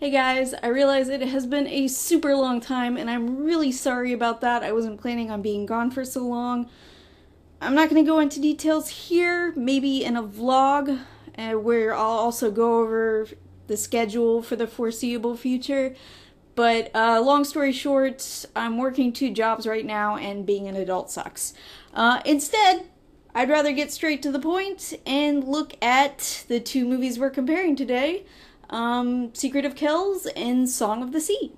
Hey guys, I realize it has been a super long time and I'm really sorry about that. I wasn't planning on being gone for so long. I'm not going to go into details here, maybe in a vlog where I'll also go over the schedule for the foreseeable future. But long story short, I'm working 2 jobs right now and being an adult sucks. Instead, I'd rather get straight to the point and look at the 2 movies we're comparing today. Secret of Kells and Song of the Sea.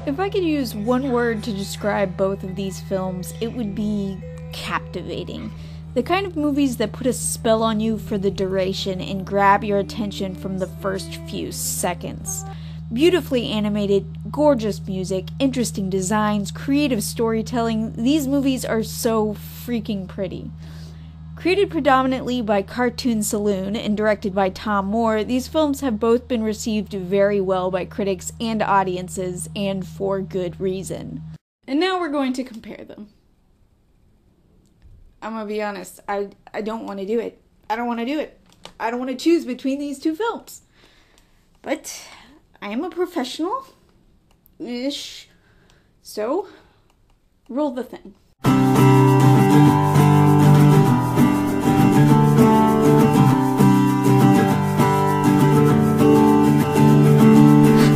If I could use one word to describe both of these films, it would be captivating. The kind of movies that put a spell on you for the duration and grab your attention from the first few seconds. Beautifully animated, gorgeous music, interesting designs, creative storytelling, these movies are so freaking pretty. Created predominantly by Cartoon Saloon and directed by Tom Moore, these films have both been received very well by critics and audiences, and for good reason. And now we're going to compare them. I'm gonna be honest, I don't want to do it. I don't want to do it. I don't want to choose between these 2 films. But I am a professional-ish, so roll the thing.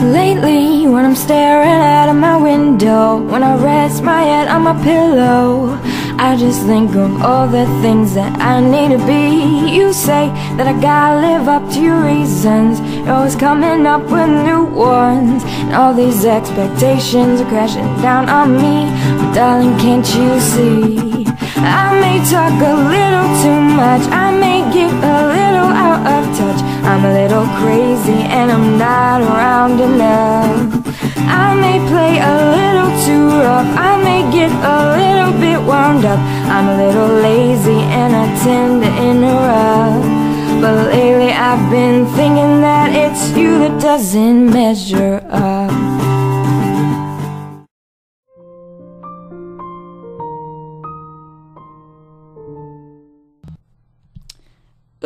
Lately, when I'm staring out of my window, when I rest my head on my pillow, I just think of all the things that I need to be. You say that I gotta live up to your reasons. You're always coming up with new ones, and all these expectations are crashing down on me. But darling, can't you see? I may talk a little too much, I may get a little out of touch. I'm a little crazy and I'm not around enough. I may play a little too rough, I may get a little bit wound up. I'm a little lazy and I tend to interrupt. But lately I've been thinking that it's you that doesn't measure up.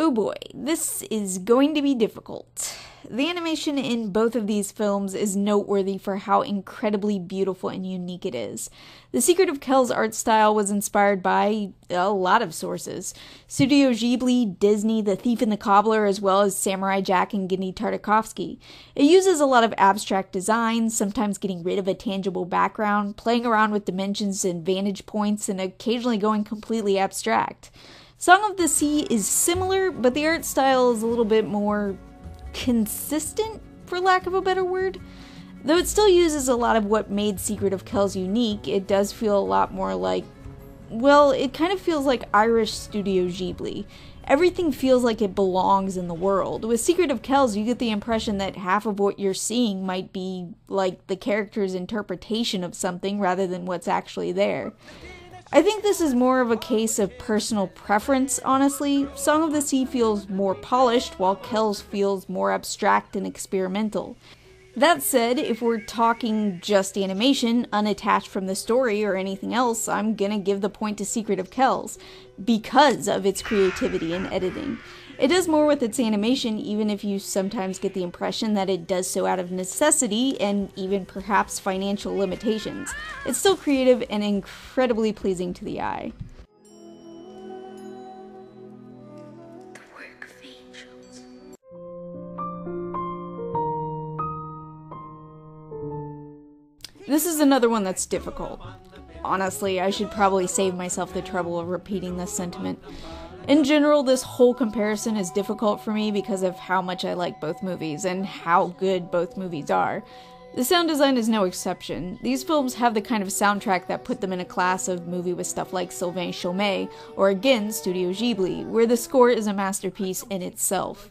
Oh boy, this is going to be difficult. The animation in both of these films is noteworthy for how incredibly beautiful and unique it is. The Secret of Kells art style was inspired by a lot of sources. Studio Ghibli, Disney, The Thief and the Cobbler, as well as Samurai Jack and Genndy Tartakovsky. It uses a lot of abstract designs, sometimes getting rid of a tangible background, playing around with dimensions and vantage points, and occasionally going completely abstract. Song of the Sea is similar, but the art style is a little bit more consistent, for lack of a better word. Though it still uses a lot of what made Secret of Kells unique, it does feel a lot more like, well, it kind of feels like Irish Studio Ghibli. Everything feels like it belongs in the world. With Secret of Kells, you get the impression that half of what you're seeing might be like the character's interpretation of something rather than what's actually there. I think this is more of a case of personal preference, honestly. Song of the Sea feels more polished, while Kells feels more abstract and experimental. That said, if we're talking just animation, unattached from the story or anything else, I'm gonna give the point to Secret of Kells, because of its creativity and editing. It does more with its animation, even if you sometimes get the impression that it does so out of necessity and even perhaps financial limitations. It's still creative and incredibly pleasing to the eye. The work of angels. This is another one that's difficult. Honestly, I should probably save myself the trouble of repeating this sentiment. In general, this whole comparison is difficult for me because of how much I like both movies and how good both movies are. The sound design is no exception. These films have the kind of soundtrack that put them in a class of movie with stuff like Sylvain Chomet, or again, Studio Ghibli, where the score is a masterpiece in itself.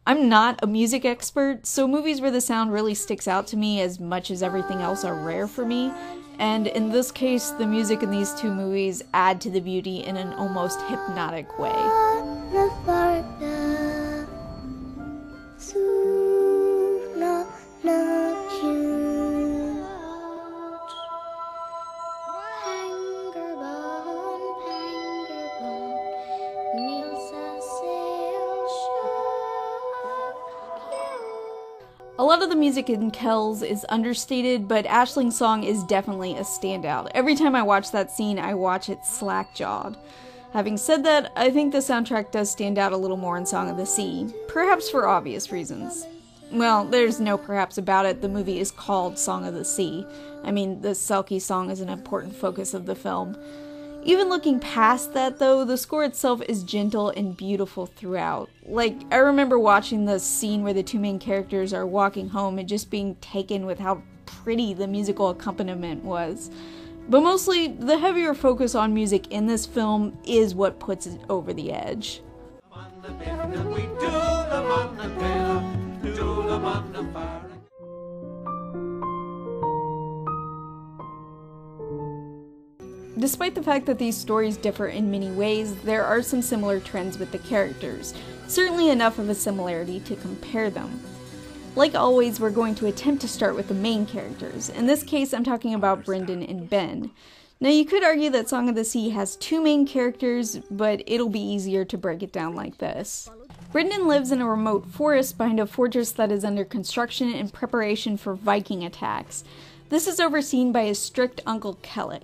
I'm not a music expert, so movies where the sound really sticks out to me as much as everything else are rare for me, and in this case, the music in these 2 movies add to the beauty in an almost hypnotic way. A lot of the music in Kells is understated, but Aisling's song is definitely a standout. Every time I watch that scene, I watch it slack-jawed. Having said that, I think the soundtrack does stand out a little more in Song of the Sea, perhaps for obvious reasons. Well, there's no perhaps about it, the movie is called Song of the Sea. I mean, the Selkie song is an important focus of the film. Even looking past that, though, the score itself is gentle and beautiful throughout. Like, I remember watching the scene where the two main characters are walking home and just being taken with how pretty the musical accompaniment was. But mostly, the heavier focus on music in this film is what puts it over the edge. Despite the fact that these stories differ in many ways, there are some similar trends with the characters, certainly enough of a similarity to compare them. Like always, we're going to attempt to start with the main characters. In this case, I'm talking about Brendan and Ben. Now, you could argue that Song of the Sea has two main characters, but it'll be easier to break it down like this. Brendan lives in a remote forest behind a fortress that is under construction in preparation for Viking attacks. This is overseen by his strict uncle Kellic.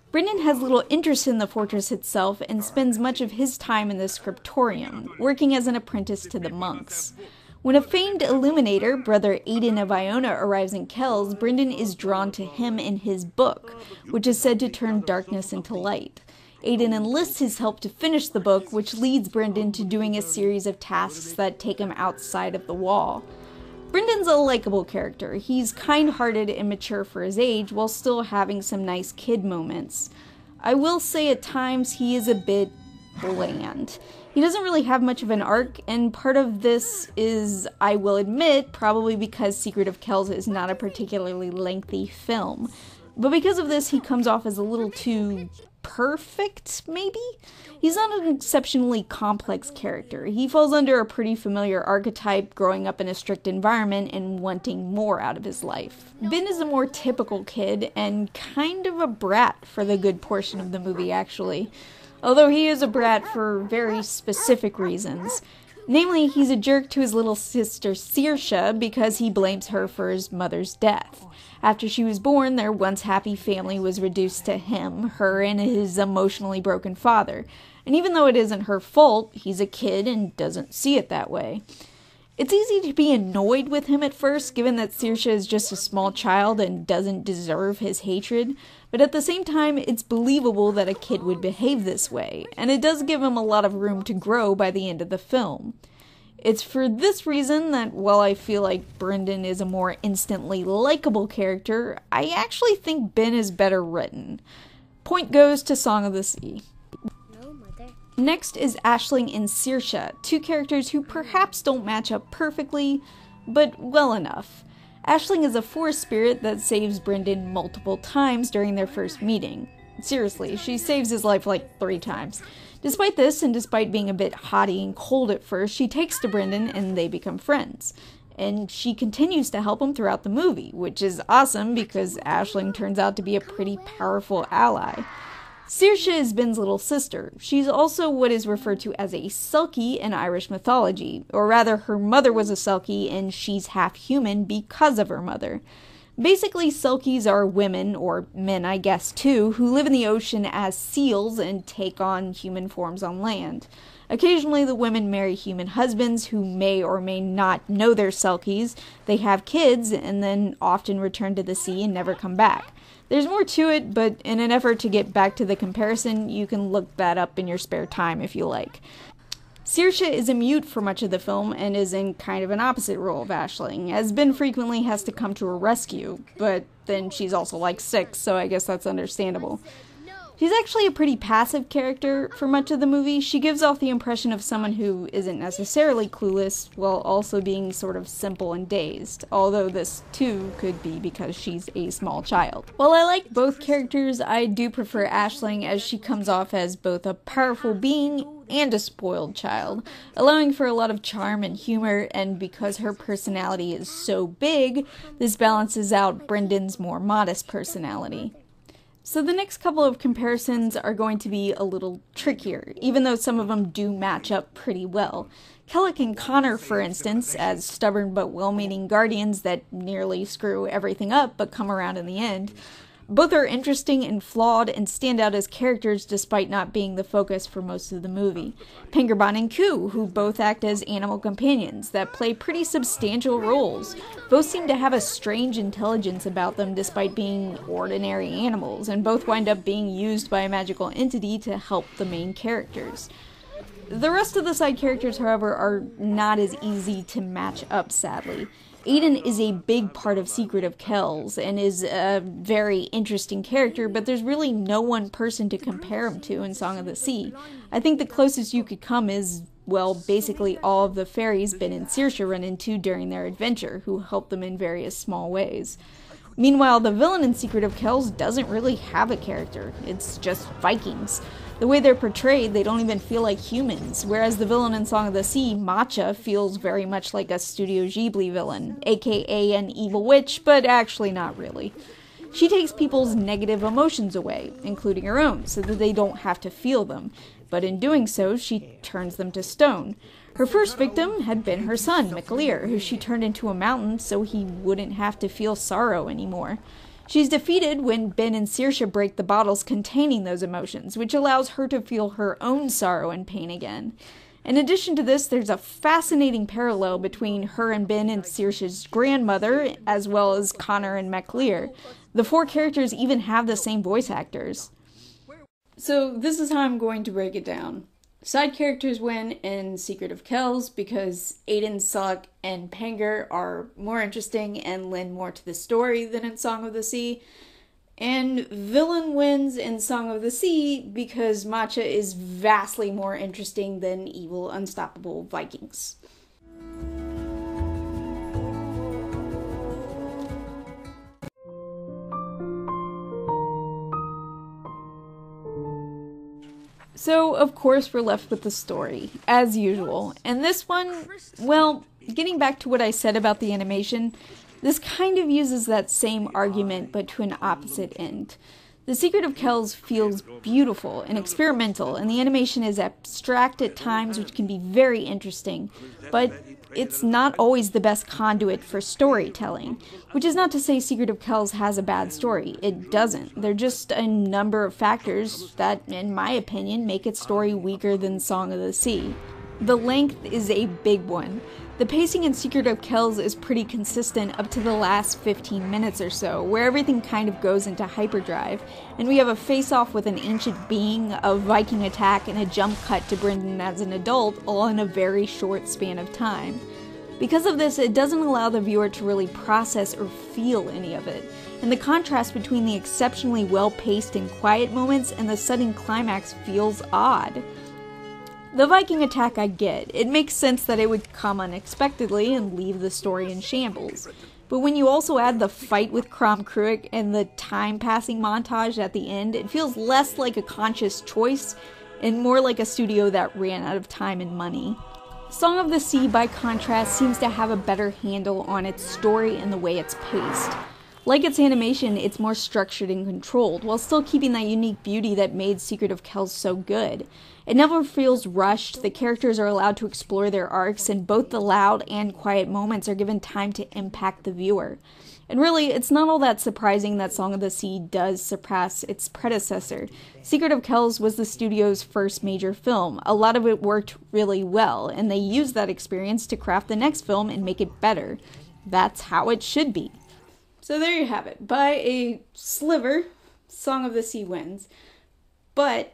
Brendan has little interest in the fortress itself and spends much of his time in the scriptorium, working as an apprentice to the monks. When a famed illuminator, Brother Aidan of Iona, arrives in Kells, Brendan is drawn to him and his book, which is said to turn darkness into light. Aidan enlists his help to finish the book, which leads Brendan to doing a series of tasks that take him outside of the wall. Brendan's a likable character. He's kind-hearted and mature for his age, while still having some nice kid moments. I will say at times he is a bit bland. He doesn't really have much of an arc, and part of this is, I will admit, probably because Secret of Kells is not a particularly lengthy film. But because of this, he comes off as a little too perfect, maybe? He's not an exceptionally complex character. He falls under a pretty familiar archetype, growing up in a strict environment and wanting more out of his life. Ben is a more typical kid, and kind of a brat for the good portion of the movie, actually. Although he is a brat for very specific reasons. Namely, he's a jerk to his little sister Saoirse because he blames her for his mother's death. After she was born, their once happy family was reduced to him, her, and his emotionally broken father. And even though it isn't her fault, he's a kid and doesn't see it that way. It's easy to be annoyed with him at first, given that Saoirse is just a small child and doesn't deserve his hatred, but at the same time, it's believable that a kid would behave this way, and it does give him a lot of room to grow by the end of the film. It's for this reason that while I feel like Brendan is a more instantly likable character, I actually think Ben is better written. Point goes to Song of the Sea. Next is Aisling and Saoirse, two characters who perhaps don't match up perfectly, but well enough. Aisling is a forest spirit that saves Brendan multiple times during their first meeting. Seriously, she saves his life like 3 times. Despite this, and despite being a bit haughty and cold at first, she takes to Brendan and they become friends. And she continues to help him throughout the movie, which is awesome because Aisling turns out to be a pretty powerful ally. Saoirse is Ben's little sister. She's also what is referred to as a Selkie in Irish mythology, or rather her mother was a Selkie and she's half human because of her mother. Basically, Selkies are women, or men I guess too, who live in the ocean as seals and take on human forms on land. Occasionally the women marry human husbands who may or may not know they're Selkies, they have kids, and then often return to the sea and never come back. There's more to it, but in an effort to get back to the comparison, you can look that up in your spare time if you like. Saoirse is a mute for much of the film and is in kind of an opposite role of Aisling, as Ben frequently has to come to her rescue, but then she's also like 6, so I guess that's understandable. She's actually a pretty passive character for much of the movie. She gives off the impression of someone who isn't necessarily clueless, while also being sort of simple and dazed, although this too could be because she's a small child. While I like both characters, I do prefer Aisling as she comes off as both a powerful being and a spoiled child, allowing for a lot of charm and humor, and because her personality is so big, this balances out Brendan's more modest personality. So the next couple of comparisons are going to be a little trickier, even though some of them do match up pretty well. Kellic and Connor, for instance, as stubborn but well-meaning guardians that nearly screw everything up but come around in the end. Both are interesting and flawed and stand out as characters despite not being the focus for most of the movie. Pengurbon and Ku, who both act as animal companions that play pretty substantial roles. Both seem to have a strange intelligence about them despite being ordinary animals, and both wind up being used by a magical entity to help the main characters. The rest of the side characters, however, are not as easy to match up, sadly. Aiden is a big part of Secret of Kells and is a very interesting character, but there's really no one person to compare him to in Song of the Sea. I think the closest you could come is, well, basically all of the fairies Ben and Saoirse run into during their adventure, who help them in various small ways. Meanwhile, the villain in Secret of Kells doesn't really have a character. It's just Vikings. The way they're portrayed, they don't even feel like humans, whereas the villain in Song of the Sea, Matcha, feels very much like a Studio Ghibli villain, aka an evil witch, but actually not really. She takes people's negative emotions away, including her own, so that they don't have to feel them, but in doing so, she turns them to stone. Her first victim had been her son, McLear, who she turned into a mountain so he wouldn't have to feel sorrow anymore. She's defeated when Ben and Saoirse break the bottles containing those emotions, which allows her to feel her own sorrow and pain again. In addition to this, there's a fascinating parallel between her and Ben and Saoirse's grandmother, as well as Connor and McLear. The four characters even have the same voice actors. So this is how I'm going to break it down. Side characters win in Secret of Kells because Aiden, Suck, and Pengur are more interesting and lend more to the story than in Song of the Sea. And villain wins in Song of the Sea because Matcha is vastly more interesting than evil, unstoppable Vikings. So, of course, we're left with the story, as usual. And this one, well, getting back to what I said about the animation, this kind of uses that same argument, but to an opposite end. The Secret of Kells feels beautiful and experimental, and the animation is abstract at times, which can be very interesting, but it's not always the best conduit for storytelling, which is not to say Secret of Kells has a bad story. It doesn't. There are just a number of factors that, in my opinion, make its story weaker than Song of the Sea. The length is a big one. The pacing in Secret of Kells is pretty consistent up to the last 15 minutes or so, where everything kind of goes into hyperdrive, and we have a face-off with an ancient being, a Viking attack, and a jump cut to Brendan as an adult, all in a very short span of time. Because of this, it doesn't allow the viewer to really process or feel any of it, and the contrast between the exceptionally well-paced and quiet moments and the sudden climax feels odd. The Viking attack I get. It makes sense that it would come unexpectedly and leave the story in shambles. But when you also add the fight with Crom Cruick and the time-passing montage at the end, it feels less like a conscious choice and more like a studio that ran out of time and money. Song of the Sea, by contrast, seems to have a better handle on its story and the way it's paced. Like its animation, it's more structured and controlled, while still keeping that unique beauty that made Secret of Kells so good. It never feels rushed, the characters are allowed to explore their arcs, and both the loud and quiet moments are given time to impact the viewer. And really, it's not all that surprising that Song of the Sea does surpass its predecessor. Secret of Kells was the studio's first major film. A lot of it worked really well, and they used that experience to craft the next film and make it better. That's how it should be. So there you have it. By a sliver, Song of the Sea wins. But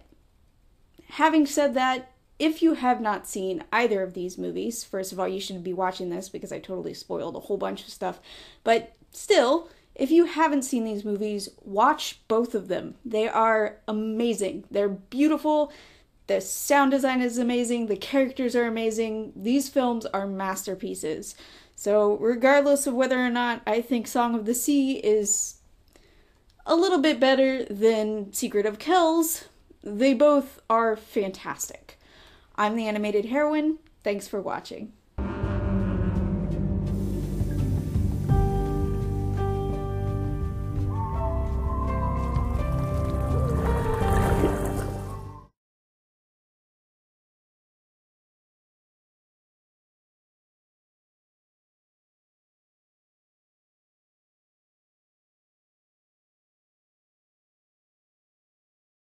having said that, if you have not seen either of these movies, first of all, you shouldn't be watching this because I totally spoiled a whole bunch of stuff. But still, if you haven't seen these movies, watch both of them. They are amazing. They're beautiful. The sound design is amazing. The characters are amazing. These films are masterpieces. So regardless of whether or not I think Song of the Sea is a little bit better than Secret of Kells, they both are fantastic. I'm the Animated Heroine. Thanks for watching.